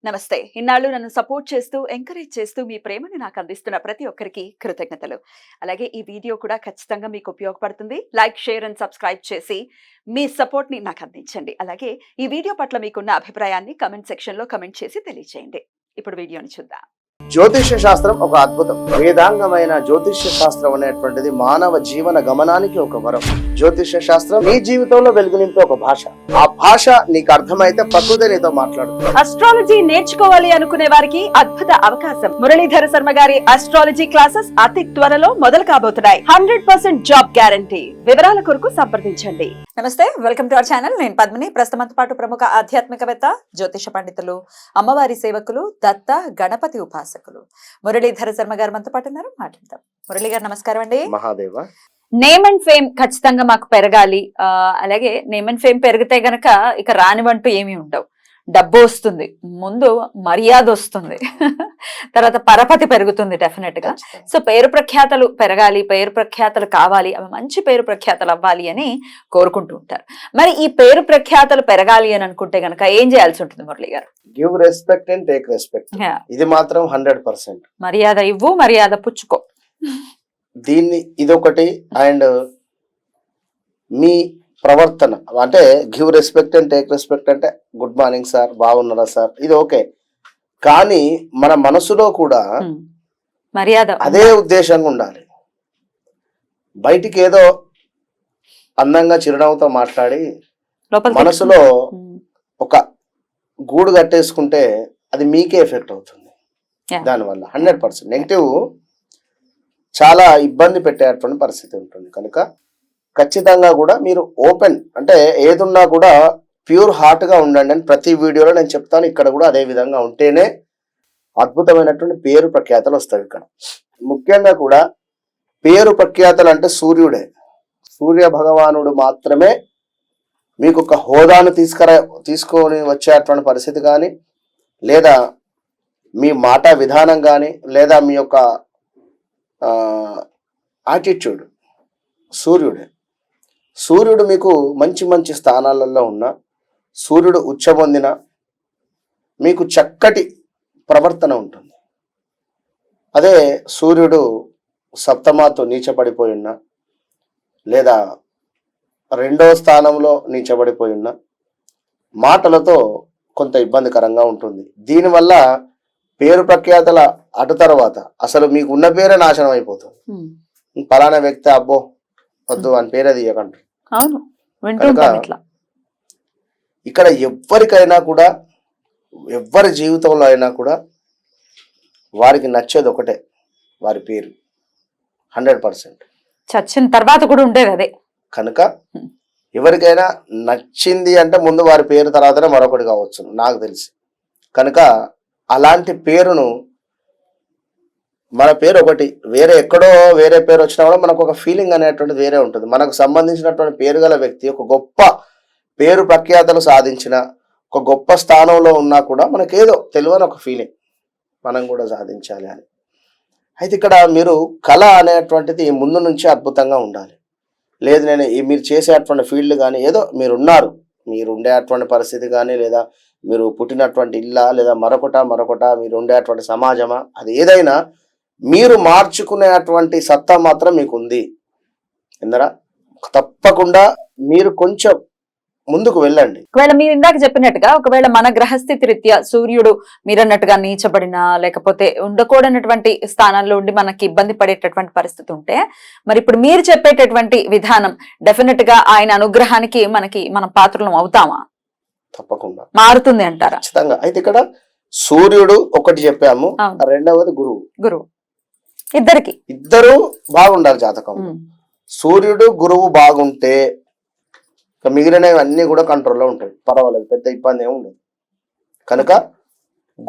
నమస్తే. ఇన్నాళ్ళు నన్ను సపోర్ట్ చేస్తూ, ఎంకరేజ్ చేస్తూ మీ ప్రేమని నాకు అందిస్తున్న ప్రతి ఒక్కరికి కృతజ్ఞతలు. అలాగే ఈ వీడియో కూడా ఖచ్చితంగా మీకు ఉపయోగపడుతుంది. లైక్, షేర్ అండ్ సబ్స్క్రైబ్ చేసి మీ సపోర్ట్‌ని నాకు అందించండి. అలాగే ఈ వీడియో పట్ల మీకున్న అభిప్రాయాన్ని కామెంట్ సెక్షన్‌లో కామెంట్ చేసి తెలియజేయండి. ఇప్పుడు వీడియోని చూద్దాం. జ్యోతిష్య శాస్త్రం ఒక అద్భుతం. వేదాంగమైన జ్యోతిష్య శాస్త్రం అనేటువంటిది మానవ జీవన గమనానికి ఒక వరం. జ్యోతిష్య శాస్త్రం నీ జీవితంలో వెలుగునింపే ఒక భాష. ఆ భాష నీకు అర్థమైతే ప్రకృతి నీతో మాట్లాడుతుంది. అస్ట్రాలజీ నేర్చుకోవాలి అనుకునే వారికి అద్భుత అవకాశం. మురళీధర శర్మ గారి అస్ట్రాలజీ క్లాసెస్ అతి త్వరలో మొదలు కాబోతున్నాయి. 100% జాబ్ గ్యారంటీ. వివరాల కొరకు సంప్రదించండి. నమస్తే, వెల్కమ్ టు అవర్ ఛానల్. నేను పద్మిని. ప్రస్తుతంతో పాటు ప్రముఖ ఆధ్యాత్మికవేత్త, జ్యోతిష పండితులు, అమ్మవారి సేవకులు, దత్త గణపతి ఉపాసకులు మురళీధర శర్మ గారు మనతో పాటు ఉన్నారు. మాట్లాడతాం. మురళి గారు నమస్కారం అండి. మహాదేవ. నేమ్ అండ్ ఫేమ్ ఖచ్చితంగా మాకు పెరగాలి. అలాగే నేమ్ అండ్ ఫేమ్ పెరిగితే గనక ఇక రానివంటూ ఏమీ ఉండవు. డబ్బు వస్తుంది, ముందు మర్యాద వస్తుంది, తర్వాత పరపతి పెరుగుతుంది డెఫినెట్ గా. సో పేరు ప్రఖ్యాతలు పెరగాలి, పేరు ప్రఖ్యాతలు కావాలి, అవి మంచి పేరు ప్రఖ్యాతలు అవ్వాలి అని కోరుకుంటూ ఉంటారు. మరి ఈ పేరు ప్రఖ్యాతలు పెరగాలి అని అనుకుంటే గనక ఏం చేయాల్సి ఉంటుంది మురళి గారు? Give respect and take respect. ఇది మాత్రం 100%. మర్యాద ఇవ్వు, మర్యాద పుచ్చుకో. ఇదొకటి. అండ్ మీ ప్రవర్తన అంటే give respect and take respect అంటే గుడ్ మార్నింగ్ సార్, బాగున్నారా సార్, ఇది ఓకే. కానీ మన మనసులో కూడా మర్యాద అదే ఉద్దేశంగా ఉండాలి. బయటికి ఏదో అందంగా చిరునవ్వుతో మాట్లాడి మనసులో ఒక గూడు కట్టేసుకుంటే అది మీకే ఎఫెక్ట్ అవుతుంది. దానివల్ల 100% నెగిటివ్ చాలా ఇబ్బంది పెట్టేటువంటి పరిస్థితి ఉంటుంది. కనుక ఖచ్చితంగా కూడా మీరు ఓపెన్ అంటే ఏదున్నా కూడా ప్యూర్ హార్ట్ గా ఉండండి అని ప్రతి వీడియోలో నేను చెప్తాను. ఇక్కడ కూడా అదే విధంగా ఉంటేనే అద్భుతమైనటువంటి పేరు ప్రఖ్యాతలు వస్తాయి. ఇక్కడ ముఖ్యంగా కూడా పేరు ప్రఖ్యాతలు అంటే సూర్యుడే. సూర్య భగవానుడు మాత్రమే మీకు ఒక హోదాను తీసుకొని వచ్చేటువంటి పరిస్థితి కానీ, లేదా మీ మాట విధానం కానీ, లేదా మీ యొక్క యాటిట్యూడ్ సూర్యుడే. సూర్యుడు మీకు మంచి మంచి స్థానాలలో ఉన్న, సూర్యుడు ఉచ్చబొందిన మీకు చక్కటి ప్రవర్తన ఉంటుంది. అదే సూర్యుడు సప్తమాతో నీచపడిపోయి ఉన్నా, లేదా 2వ స్థానంలో నీచబడిపోయి ఉన్నా మాటలతో కొంత ఇబ్బందికరంగా ఉంటుంది. దీనివల్ల పేరు ప్రఖ్యాతల అటు తర్వాత అసలు మీకు ఉన్న పేరే నాశనం అయిపోతుంది. పలానా వ్యక్తి అబ్బో వద్దు అని పేరు అది ఇవ్వకండి. ఇక్కడ ఎవరికైనా కూడా, ఎవరి జీవితంలో అయినా కూడా వారికి నచ్చేది ఒకటే, వారి పేరు. 100% చచ్చిన తర్వాత కూడా ఉండేది అదే. కనుక ఎవరికైనా నచ్చింది అంటే ముందు వారి పేరు తర్వాతనే మరొకటి కావచ్చు నాకు తెలిసి. కనుక అలాంటి పేరును, మన పేరు ఒకటి, వేరే ఎక్కడో వేరే పేరు వచ్చినా కూడా మనకు ఒక ఫీలింగ్ అనేటువంటిది వేరే ఉంటుంది. మనకు సంబంధించినటువంటి పేరు గల వ్యక్తి ఒక గొప్ప పేరు ప్రఖ్యాతలు సాధించిన, ఒక గొప్ప స్థానంలో ఉన్నా కూడా మనకేదో తెలియని ఒక ఫీలింగ్, మనం కూడా సాధించాలి అని. అయితే ఇక్కడ మీరు కళ అనేటువంటిది ముందు నుంచి అద్భుతంగా ఉండాలి. లేదు నేను మీరు చేసేటువంటి ఫీల్డ్ కానీ, ఏదో మీరున్నారు, మీరు ఉండేటువంటి పరిస్థితి కానీ, లేదా మీరు పుట్టినటువంటి ఇల్లా, లేదా మరొకట మీరు ఉండేటువంటి సమాజమా, అది ఏదైనా మీరు మార్చుకునేటువంటి సత్తా మాత్రం మీకు ఉంది. ఎందరా తప్పకుండా మీరు కొంచెం ముందుకు వెళ్ళండి. ఒకవేళ మీరు ఇందాక చెప్పినట్టుగా ఒకవేళ మన గ్రహస్థితి రీత్యా సూర్యుడు మీరన్నట్టుగా నీచబడినా, లేకపోతే ఉండకూడనటువంటి స్థానాల్లో ఉండి మనకి ఇబ్బంది పడేటటువంటి పరిస్థితి ఉంటే, మరి ఇప్పుడు మీరు చెప్పేటటువంటి విధానం డెఫినెట్ గా ఆయన అనుగ్రహానికి మనం పాత్రలం అవుతామా? తప్పకుండా మారుతుంది అంటారా? ఖచ్చితంగా. అయితే ఇక్కడ సూర్యుడు ఒకటి చెప్పాము, రెండవది గురువు. ఇద్దరు బాగుండాలి జాతకం. సూర్యుడు గురువు బాగుంటే మిగిలినవి అన్ని కూడా కంట్రోల్లో ఉంటాయి, పర్వాలేదు, పెద్ద ఇబ్బంది ఏమి ఉండదు. కనుక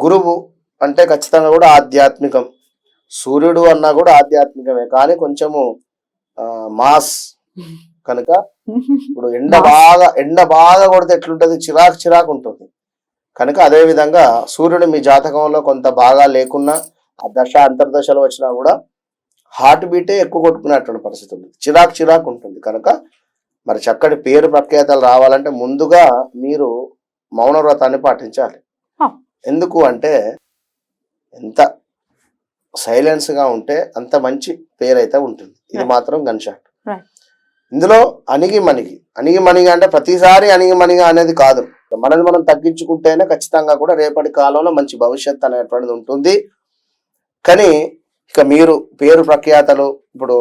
గురువు అంటే ఖచ్చితంగా కూడా ఆధ్యాత్మికం. సూర్యుడు అన్నా కూడా ఆధ్యాత్మికమే, కానీ కొంచెము మాస్. కనుక ఇప్పుడు ఎండ బాగా కొడితే ఎట్లుంటది, చిరాకు ఉంటుంది. కనుక అదే విధంగా సూర్యుడు మీ జాతకంలో కొంత బాగా లేకున్నా, ఆ దశ అంతర్దశలో వచ్చినా కూడా హార్ట్ బీటే ఎక్కువ కొట్టుకునేటువంటి పరిస్థితి ఉంది, చిరాకు ఉంటుంది. కనుక మరి చక్కటి పేరు ప్రఖ్యాతలు రావాలంటే ముందుగా మీరు మౌన వ్రతాన్ని పాటించాలి. ఎందుకు అంటే ఎంత సైలెన్స్ గా ఉంటే అంత మంచి పేరు అయితే ఉంటుంది. ఇది మాత్రం గన్ షాట్. Right. ఇందులో అణిగి మణిగి అంటే ప్రతిసారి అణిగి మణిగా అనేది కాదు. మనది మనం తగ్గించుకుంటేనే ఖచ్చితంగా కూడా రేపటి కాలంలో మంచి భవిష్యత్తు అనేటువంటిది ఉంటుంది. కానీ ఇక మీరు పేరు ప్రఖ్యాతలు, ఇప్పుడు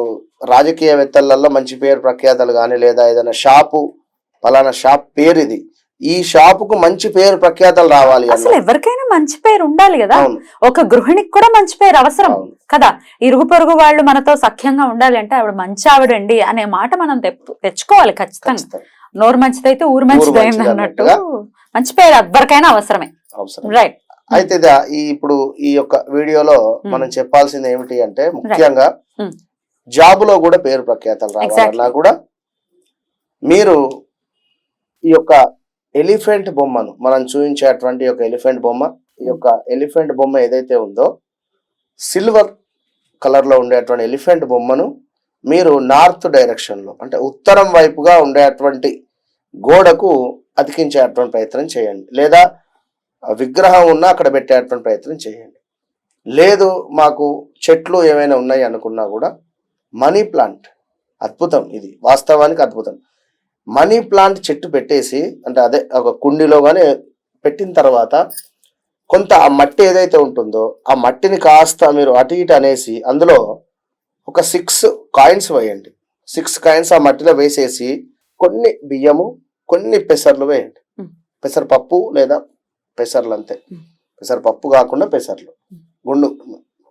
రాజకీయవేత్తలలో మంచి పేరు ప్రఖ్యాతలు కానీ, లేదా ఏదైనా షాపు పలానా షాప్ పేరు ఇది, ఈ షాపుకు మంచి పేరు ప్రఖ్యాతలు రావాలి. అసలు ఎవరికైనా మంచి పేరు ఉండాలి కదా. అవును. ఒక గృహిణికి కూడా మంచి పేరు అవసరం అవును. కదా. ఇరుగు పొరుగు వాళ్ళు మనతో సఖ్యంగా ఉండాలి అంటే ఆవిడ మంచి ఆవిడండి అనే మాట మనం తెచ్చుకోవాలి ఖచ్చితంగా. ఖచ్చితంగా. నోరు మంచిదైతే ఊరు మంచిదైంది అన్నట్టు మంచి పేరు ఎవరికైనా అవసరమే. అవసరం. రైట్. అయితే ఇప్పుడు ఈ యొక్క వీడియోలో మనం చెప్పాల్సింది ఏమిటి అంటే, ముఖ్యంగా జాబులో కూడా పేరు ప్రఖ్యాతలు రావాలన్నా కూడా మీరు ఈ యొక్క ఎలిఫెంట్ బొమ్మను మనం చూపించేటువంటి యొక్క ఎలిఫెంట్ బొమ్మ, ఈ యొక్క ఎలిఫెంట్ బొమ్మ ఏదైతే ఉందో సిల్వర్ కలర్ లో ఉండేటువంటి ఎలిఫెంట్ బొమ్మను మీరు నార్త్ డైరెక్షన్ లో అంటే ఉత్తరం వైపుగా ఉండేటువంటి గోడకు అతికించేటువంటి ప్రయత్నం చేయండి. లేదా విగ్రహం ఉన్నా అక్కడ పెట్టేటువంటి ప్రయత్నం చేయండి. లేదు మాకు చెట్లు ఏమైనా ఉన్నాయి అనుకున్నా కూడా మనీ ప్లాంట్ అద్భుతం, ఇది వాస్తవానికి అద్భుతం. మనీ ప్లాంట్ చెట్టు పెట్టేసి అంటే అదే ఒక కుండీలో కానీ పెట్టిన తర్వాత కొంత ఆ మట్టి ఏదైతే ఉంటుందో ఆ మట్టిని కాస్త మీరు అటు ఇటు అనేసి అందులో ఒక 6 కాయిన్స్ వేయండి. 6 కాయిన్స్ ఆ మట్టిలో వేసేసి కొన్ని బియ్యము కొన్ని పెసర్లు వేయండి. పెసరపప్పు లేదా పెసర్లు అంతే, పెసరపప్పు కాకుండా పెసర్లు, గుండు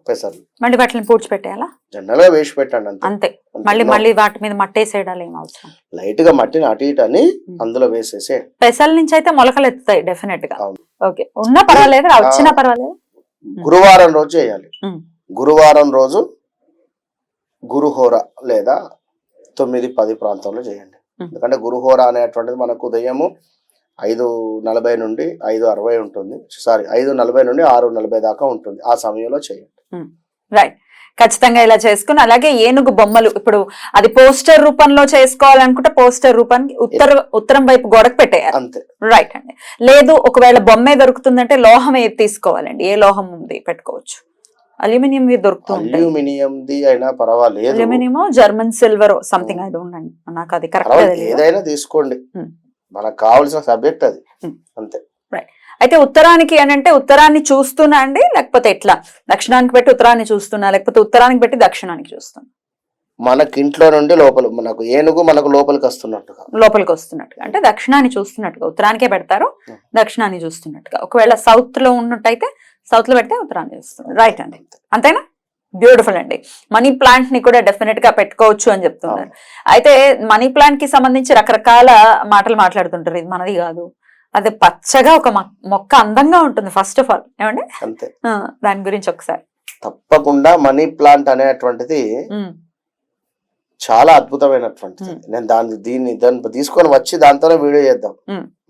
పెసర్లు మళ్ళీ వాటిని పూడ్చిపెట్టేయాలా? జనరల్ గా వేసి పెట్టండి అంతే. మళ్ళీ వాటి మీద మట్టేసేయడాలు ఏం అవసరం? లైట్ గా మట్టిని అటు ఇటు అని అందులో వేసేసే. పెసల నుంచి అయితే మొలకలు ఎత్తుతాయి డెఫినెట్ గా. ఓకే, ఉన్నా పర్వాలేదు, వచ్చినా పర్వాలేదు. గురువారం రోజు చేయాలి. గురువారం రోజు గురుహోర లేదా 9-10 ప్రాంతంలో చేయండి. ఎందుకంటే గురుహోర అనేటువంటిది మనకు ఉదయము 5:40 నుండి 5:60 ఉంటుంది. 5:40 నుండి 6:40 దాకా ఉంటుంది. ఆ సమయంలో చేయండి. రైట్. ఖచ్చితంగా ఇలా చేసుకుని, అలాగే ఏనుగు బొమ్మలు ఇప్పుడు అది పోస్టర్ రూపంలో చేసుకోవాలనుకుంటే పోస్టర్ రూపానికి ఉత్తరం వైపు గోడకు పెట్టేయాలి. అంతే. రైట్ అండి. లేదు ఒకవేళ బొమ్మే దొరుకుతుందంటే లోహం ఏది తీసుకోవాలండి? ఏ లోహం ఉంది పెట్టుకోవచ్చు? అల్యూమినియం దొరుకుతుంది. అల్యూమినియం అయినా పర్వాలేదు. అల్యూమినియం, జర్మన్ సిల్వర్ సంథింగ్ అది ఉండండి, నాకు అది కరెక్ట్. ఏదైనా తీసుకోండి, మనకు కావాల్సిన సబ్జెక్ట్ అది. అంతే. రైట్. అయితే ఉత్తరానికి అని అంటే ఉత్తరాన్ని చూస్తున్నా అండి, లేకపోతే ఎట్లా? దక్షిణానికి పెట్టి ఉత్తరాన్ని చూస్తున్నా, లేకపోతే ఉత్తరానికి పెట్టి దక్షిణానికి చూస్తున్నా? మనకి ఇంట్లో నుండి లోపల మనకు ఏనుగు మనకు లోపలికి వస్తున్నట్టుగా అంటే దక్షిణాన్ని చూస్తున్నట్టుగా ఉత్తరానికే పెడతారు, దక్షిణాన్ని చూస్తున్నట్టుగా. ఒకవేళ సౌత్ లో ఉన్నట్టయితే సౌత్ లో పెడితే ఉత్తరాన్ని చూస్తుంది. రైట్ అండి, అంతేనా? బ్యూటిఫుల్ అండి. మనీ ప్లాంట్ ని కూడా డెఫినెట్ గా పెట్టుకోవచ్చు అని చెప్తున్నారు. అయితే మనీ ప్లాంట్ కి సంబంధించి రకరకాల మాటలు మాట్లాడుతుంటారు, ఇది మనది కాదు, అది పచ్చగా ఒక మొక్క అందంగా ఉంటుంది ఫస్ట్ ఆఫ్ ఆల్, ఏమండి? అంతే. దాని గురించి ఒకసారి. తప్పకుండా మనీ ప్లాంట్ అనేటువంటిది చాలా అద్భుతమైనటువంటిది. నేను దాన్ని తీసుకొని వచ్చి దాంతోనే వీడియో చేద్దాం.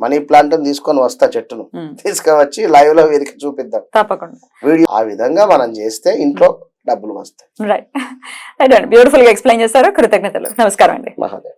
మనీ ప్లాంట్ తీసుకొని వస్తా, చెట్టును తీసుకువచ్చి లైవ్ లో వీరికి చూపిద్దాం తప్పకుండా. వీడియో ఆ విధంగా మనం చేస్తే ఇంట్లో డబ్బులు వస్తాయి. రైట్. బ్యూటిఫుల్ గా ఎక్స్ప్లెయిన్ చేస్తారు. కృతజ్ఞతలు. నమస్కారం అండి. మహాదేవ్.